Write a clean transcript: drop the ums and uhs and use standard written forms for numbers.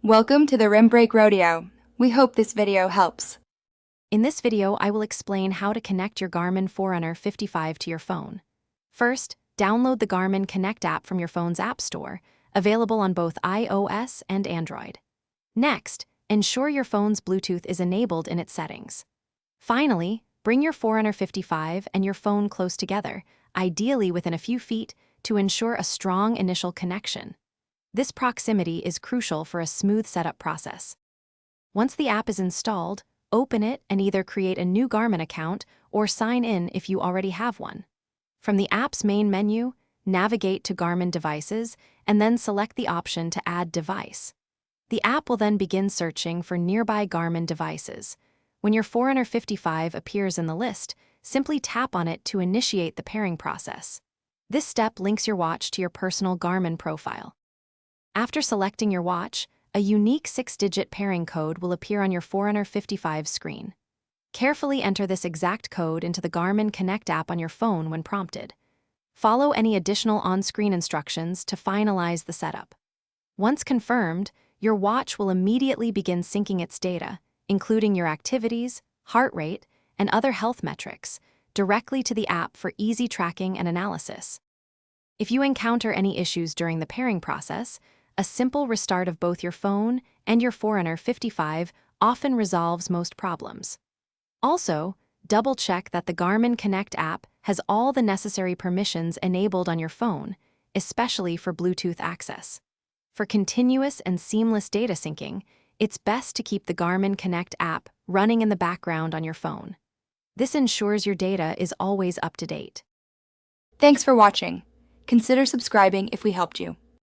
Welcome to the Rim Break Rodeo. We hope this video helps. In this video, I will explain how to connect your Garmin Forerunner 55 to your phone. First, download the Garmin Connect app from your phone's app store, available on both iOS and Android. Next, ensure your phone's Bluetooth is enabled in its settings. Finally, bring your Forerunner 55 and your phone close together, ideally within a few feet, to ensure a strong initial connection. This proximity is crucial for a smooth setup process. Once the app is installed, open it and either create a new Garmin account or sign in if you already have one. From the app's main menu, navigate to Garmin Devices and then select the option to add device. The app will then begin searching for nearby Garmin devices. When your Forerunner 55 appears in the list, simply tap on it to initiate the pairing process. This step links your watch to your personal Garmin profile. After selecting your watch, a unique 6-digit pairing code will appear on your Forerunner 55 screen. Carefully enter this exact code into the Garmin Connect app on your phone when prompted. Follow any additional on-screen instructions to finalize the setup. Once confirmed, your watch will immediately begin syncing its data, including your activities, heart rate, and other health metrics, directly to the app for easy tracking and analysis. If you encounter any issues during the pairing process, a simple restart of both your phone and your Forerunner 55 often resolves most problems. Also, double-check that the Garmin Connect app has all the necessary permissions enabled on your phone, especially for Bluetooth access. For continuous and seamless data syncing, it's best to keep the Garmin Connect app running in the background on your phone. This ensures your data is always up to date. Thanks for watching. Consider subscribing if we helped you.